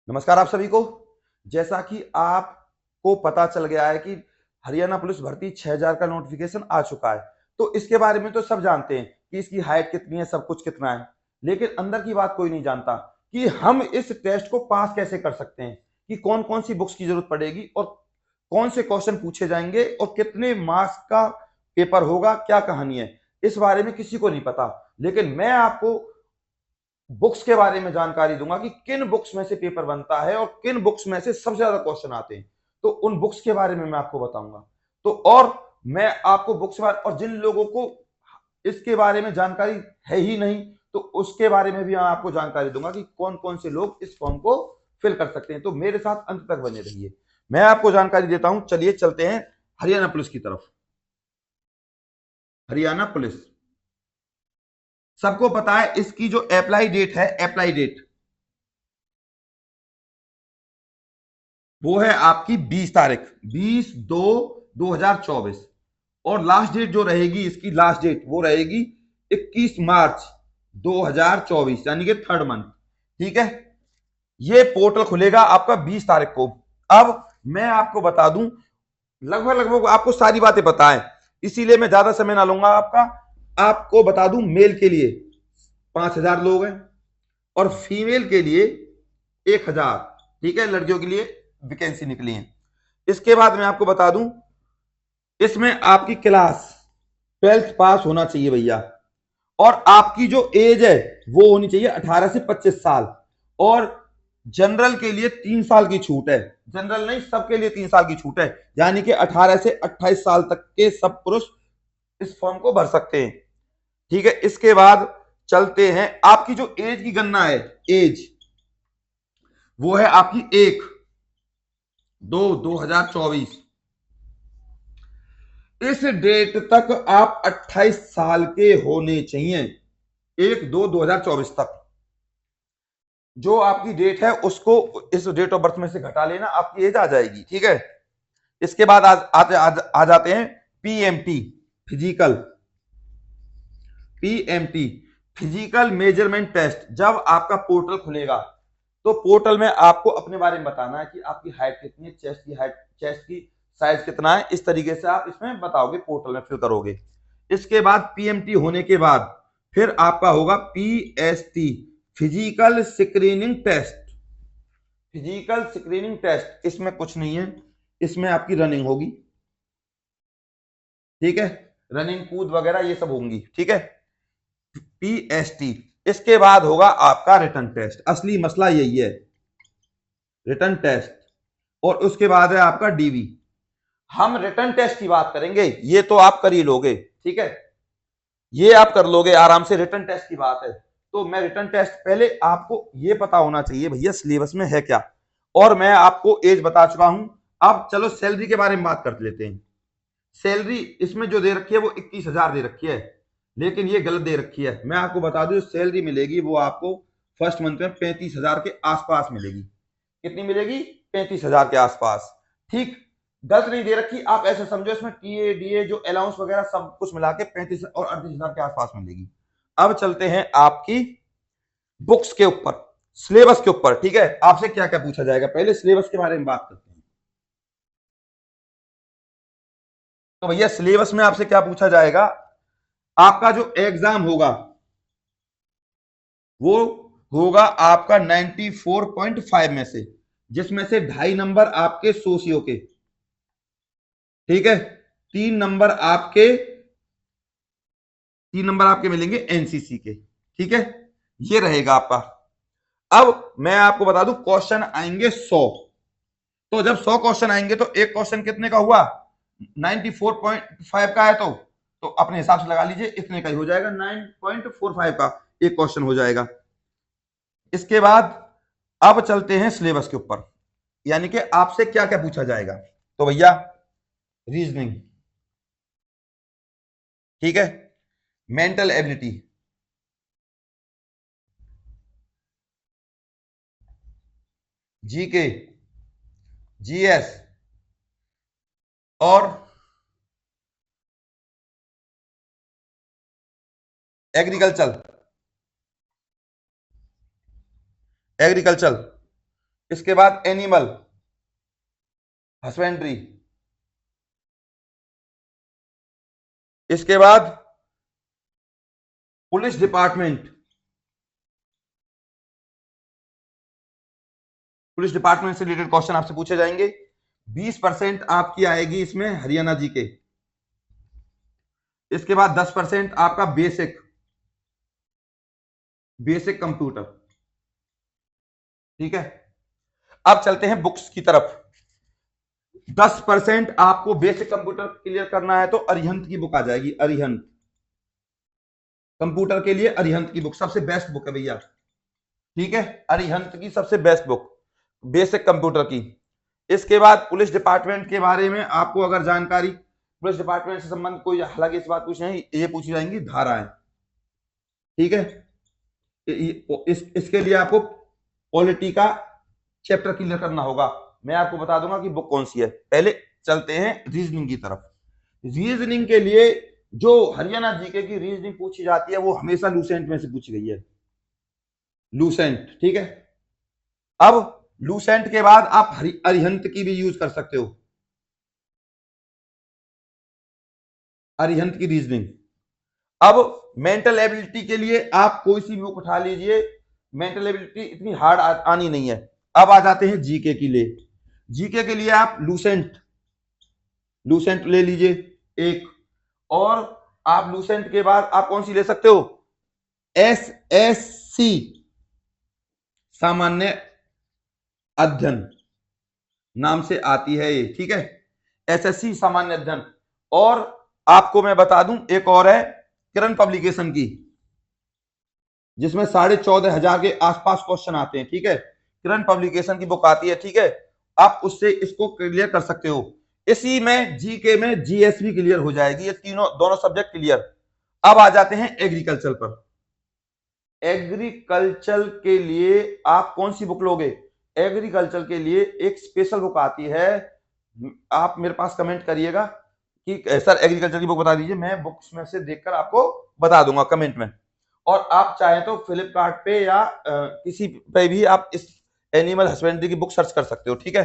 नमस्कार आप सभी को। जैसा कि आपको पता चल गया है कि हरियाणा पुलिस भर्ती 6000 का नोटिफिकेशन आ चुका है। तो इसके बारे में तो सब जानते हैं कि इसकी हाइट कितनी है, सब कुछ कितना है। लेकिन अंदर की बात कोई नहीं जानता कि हम इस टेस्ट को पास कैसे कर सकते हैं, कि कौन कौन सी बुक्स की जरूरत पड़ेगी और कौन से क्वेश्चन पूछे जाएंगे और कितने मार्क्स का पेपर होगा, क्या कहानी है, इस बारे में किसी को नहीं पता। लेकिन मैं आपको बुक्स के बारे में जानकारी दूंगा कि किन बुक्स में से पेपर बनता है और किन बुक्स में से सबसे ज्यादा क्वेश्चन आते हैं। तो उन बुक्स के बारे में मैं आपको बताऊंगा। तो और मैं आपको बुक्स बारे और जिन लोगों को इसके बारे में जानकारी है ही नहीं, तो उसके बारे में भी मैं आपको जानकारी दूंगा कि कौन कौन से लोग इस फॉर्म को फिल कर सकते हैं। तो मेरे साथ अंत तक बने रहिए, मैं आपको जानकारी देता हूं। चलिए चलते हैं हरियाणा पुलिस की तरफ। हरियाणा पुलिस, सबको पता है इसकी जो अप्लाई डेट है, अप्लाई डेट वो है आपकी 20 तारीख, 20/2/2024। और लास्ट डेट जो रहेगी, इसकी लास्ट डेट वो रहेगी 21 मार्च 2024, यानी कि थर्ड मंथ। ठीक है, ये पोर्टल खुलेगा आपका 20 तारीख को। अब मैं आपको बता दूं, लगभग लगभग आपको सारी बातें पता है, इसीलिए मैं ज्यादा समय ना लूंगा आपका। आपको बता दूं, मेल के लिए 5000 लोग हैं और फीमेल के लिए 1000। ठीक है, लड़कियों के लिए वैकेंसी निकली है। इसके बाद मैं आपको बता दूं, इसमें आपकी क्लास 12th पास होना चाहिए भैया, और आपकी जो एज है वो होनी चाहिए 18 से 25 साल। और जनरल के लिए 3 साल की छूट है, जनरल नहीं सबके लिए 3 साल की छूट है, यानी कि 18 से 28 साल तक के सब पुरुष इस फॉर्म को भर सकते हैं। ठीक है, इसके बाद चलते हैं, आपकी जो एज की गणना है, एज वो है आपकी 1/2/2024। इस डेट तक आप 28 साल के होने चाहिए, 1/2/2024 तक। जो आपकी डेट है उसको इस डेट ऑफ बर्थ में से घटा लेना, आपकी एज आ जाएगी। ठीक है, इसके बाद आ जाते हैं PMT, physical. PMT, physical measurement test. जब आपका पोर्टल खुलेगा तो पोर्टल में आपको अपने बारे में बताना है कि आपकी हाइट कितनी है, चेस्ट की हाइट, चेस्ट की साइज कितना है, इस तरीके से आप इसमें बताओगे, पोर्टल में फिल करोगे। इसके बाद पीएमटी होने के बाद फिर आपका होगा PST, physical screening test. Physical screening test, इसमें कुछ नहीं है, इसमें आपकी रनिंग होगी। ठीक है, रनिंग, कूद वगैरह ये सब होंगी। ठीक है, पीएसटी। इसके बाद होगा आपका रिटर्न टेस्ट, असली मसला यही है, रिटर्न टेस्ट। और उसके बाद है आपका डीवी। हम रिटर्न टेस्ट की बात करेंगे, ये तो आप कर ही लोगे। ठीक है, ये आप कर लोगे आराम से, रिटर्न टेस्ट की बात है। तो मैं रिटर्न टेस्ट, पहले आपको ये पता होना चाहिए भैया सिलेबस में है क्या। और मैं आपको एज बता चुका हूं। अब चलो सैलरी के बारे में बात कर लेते हैं। सैलरी इसमें जो दे रखी है वो 21,000 दे रखी है, लेकिन ये गलत दे रखी है। मैं आपको बता दूं, सैलरी मिलेगी वो आपको फर्स्ट मंथ में 35,000 के आसपास मिलेगी। कितनी मिलेगी? 35,000 के आसपास। ठीक, गलत नहीं दे रखी, आप ऐसे समझो इसमें टीए डीए जो अलाउंस वगैरह सब कुछ मिला के 35 और 38,000 के आसपास मिलेगी। अब चलते हैं आपकी बुक्स के ऊपर, सिलेबस के ऊपर। ठीक है, आपसे क्या क्या पूछा जाएगा, पहले सिलेबस के बारे में बात करते हैं। तो भैया सिलेबस में आपसे क्या पूछा जाएगा, आपका जो एग्जाम होगा वो होगा आपका 94.5 में से, जिसमें से 2.5 नंबर आपके सोशियो के। ठीक है, 3 नंबर आपके, 3 नंबर आपके मिलेंगे एनसीसी के। ठीक है, ये रहेगा आपका। अब मैं आपको बता दूं, क्वेश्चन आएंगे 100। तो जब 100 क्वेश्चन आएंगे तो एक क्वेश्चन कितने का हुआ, 94.5 का है, तो अपने हिसाब से लगा लीजिए, इतने का ही हो जाएगा, 9.45 का एक क्वेश्चन हो जाएगा। इसके बाद अब चलते हैं सिलेबस के ऊपर, यानी कि आपसे क्या क्या पूछा जाएगा। तो भैया रीजनिंग, ठीक है, मेंटल एबिलिटी, जीके, जीएस, और एग्रीकल्चर, एग्रीकल्चर, इसके बाद एनिमल हस्बेंड्री, इसके बाद पुलिस डिपार्टमेंट, पुलिस डिपार्टमेंट से रिलेटेड क्वेश्चन आपसे पूछे जाएंगे। 20% आपकी आएगी इसमें हरियाणा जी के। इसके बाद 10% आपका बेसिक कंप्यूटर। ठीक है, अब चलते हैं बुक्स की तरफ। 10% आपको बेसिक कंप्यूटर क्लियर करना है तो अरिहंत की बुक आ जाएगी। अरिहंत कंप्यूटर के लिए अरिहंत की बुक सबसे बेस्ट बुक है भैया। ठीक है, अरिहंत की सबसे बेस्ट बुक बेसिक कंप्यूटर की। इसके बाद पुलिस डिपार्टमेंट के बारे में आपको अगर जानकारी, पुलिस डिपार्टमेंट से संबंधित कोई, हालांकि इस बात पूछना है, ये पूछी जाएंगी धाराएं। ठीक है, इसके लिए आपको पॉलिटी का चैप्टर क्लियर करना होगा। मैं आपको बता दूंगा कि बुक कौन सी है। पहले चलते हैं रीजनिंग की तरफ। रीजनिंग के लिए जो हरियाणा जीके की रीजनिंग पूछी जाती है वो हमेशा लूसेंट में से पूछी गई है, लूसेंट। ठीक है, अब लूसेंट के बाद आप अरिहंत की भी यूज कर सकते हो, अरिहंत की रीजनिंग। अब मेंटल एबिलिटी के लिए आप कोई सी बुक उठा लीजिए, मेंटल एबिलिटी इतनी हार्ड आनी नहीं है। अब आ जाते हैं जीके के लिए। जीके के लिए आप लूसेंट ले लीजिए एक, और आप लूसेंट के बाद आप कौन सी ले सकते हो, SSC सामान्य अध्ययन नाम से आती है ये। ठीक है, SSC सामान्य अध्ययन। और आपको मैं बता दूं एक और है किरण पब्लिकेशन की, जिसमें 14,500 के आसपास क्वेश्चन आते हैं। ठीक है, किरण पब्लिकेशन की बुक आती है। ठीक है, आप उससे इसको क्लियर कर सकते हो। इसी में जीके में GS भी क्लियर हो जाएगी, ये दोनों सब्जेक्ट क्लियर। अब आ जाते हैं एग्रीकल्चर पर। एग्रीकल्चर के लिए आप कौन सी बुक लोगे, एग्रीकल्चर के लिए एक स्पेशल बुक आती है। आप मेरे पास कमेंट करिएगा कि सर एग्रीकल्चर की बुक बता दीजिए, मैं बुक्स में से देखकर आपको बता दूंगा कमेंट में। और आप चाहें तो फ्लिपकार्ट पे या किसी पे भी आप इस एनिमल हस्बेंड्री की बुक सर्च कर सकते हो। ठीक है,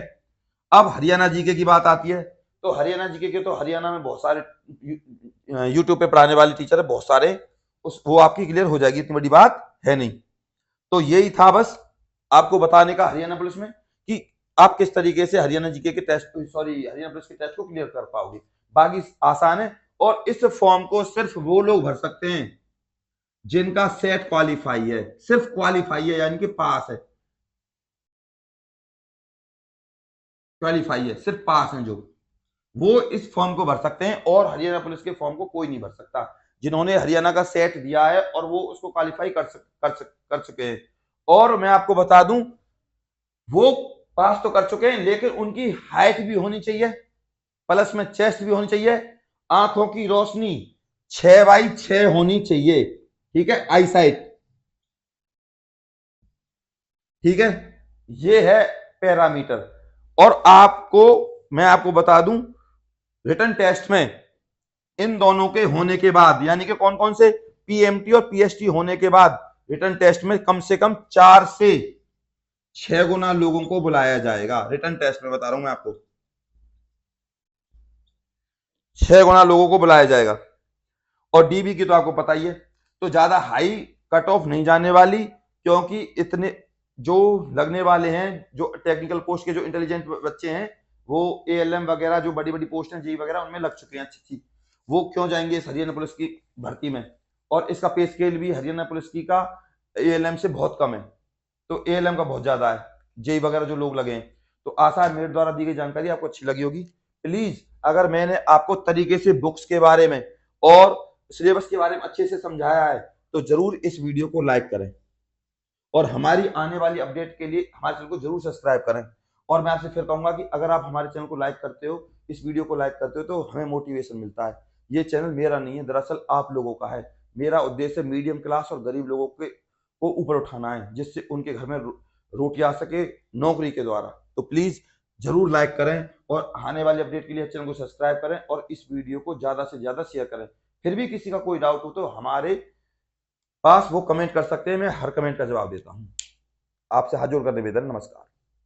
अब हरियाणा जीके की बात आती है, तो हरियाणा जीके के तो हरियाणा में बहुत सारे यूट्यूब पे पढ़ाने वाले टीचर है, बहुत सारे, वो आपकी क्लियर हो जाएगी, इतनी बड़ी बात है नहीं। तो यही था बस आपको बताने का हरियाणा पुलिस में कि आप किस तरीके से हरियाणा जीके के टेस्ट, हरियाणा पुलिस के टेस्ट को क्लियर कर पाओगे। बाकी आसान है, और इस फॉर्म को सिर्फ वो लोग भर सकते हैं जिनका सेट क्वालिफाई है, सिर्फ क्वालिफाई है यानी कि पास है, क्वालिफाई है, सिर्फ पास है जो, वो इस फॉर्म को भर सकते हैं। और हरियाणा पुलिस के फॉर्म को कोई नहीं भर सकता जिन्होंने हरियाणा का सेट दिया है और वो उसको क्वालिफाई कर चुके हैं। और मैं आपको बता दूं, वो पास तो कर चुके हैं, लेकिन उनकी हाइट भी होनी चाहिए, प्लस में चेस्ट भी होनी चाहिए, आंखों की रोशनी 6x6 होनी चाहिए। ठीक है, आई साइट। ठीक है, ये है पैरामीटर। और मैं आपको बता दूं, रिटन टेस्ट में इन दोनों के होने के बाद, यानी कि कौन कौन से, PMT और PST होने के बाद रिटन टेस्ट में कम से कम 4 से 6 गुना लोगों को बुलाया जाएगा। रिटन टेस्ट में बता रहा हूं मैं आपको, 6 गुना लोगों को बुलाया जाएगा। और DB की तो आपको पता ही है, तो ज्यादा हाई कट ऑफ नहीं जाने वाली, क्योंकि इतने जो लगने वाले हैं, जो टेक्निकल पोस्ट के जो इंटेलिजेंट बच्चे हैं, वो ALM वगैरह जो बड़ी बड़ी पोस्ट हैं, JEE वगैरह, उनमें लग चुके हैं अच्छी, वो क्यों जाएंगे इस हरियाणा पुलिस की भर्ती में। और इसका पे स्केल भी हरियाणा पुलिस की का ALM से बहुत कम है, तो ALM का बहुत ज्यादा है, JEE वगैरह जो लोग लगे हैं। तो आशा है मेरे द्वारा दी गई जानकारी आपको अच्छी लगी होगी। प्लीज, अगर मैंने आपको तरीके से बुक्स के बारे में और सिलेबस के बारे में अच्छे से समझाया है, तो जरूर इस वीडियो को लाइक करें, और हमारी आने वाली अपडेट के लिए हमारे चैनल को जरूर सब्सक्राइब करें। और मैं आपसे फिर कहूंगा कि अगर आप हमारे चैनल को लाइक करते हो, इस वीडियो को लाइक करते हो, तो हमें मोटिवेशन मिलता है। ये चैनल मेरा नहीं है, दरअसल आप लोगों का है। मेरा उद्देश्य मीडियम क्लास और गरीब लोगों को ऊपर उठाना है, जिससे उनके घर में रोटी आ सके नौकरी के द्वारा। तो प्लीज जरूर लाइक करें, और आने वाली अपडेट के लिए चैनल को सब्सक्राइब करें, और इस वीडियो को ज्यादा से ज्यादा शेयर करें। फिर भी किसी का कोई डाउट हो तो हमारे पास वो कमेंट कर सकते हैं, मैं हर कमेंट का जवाब देता हूं। आपसे हाथ जोड़कर निवेदन, नमस्कार।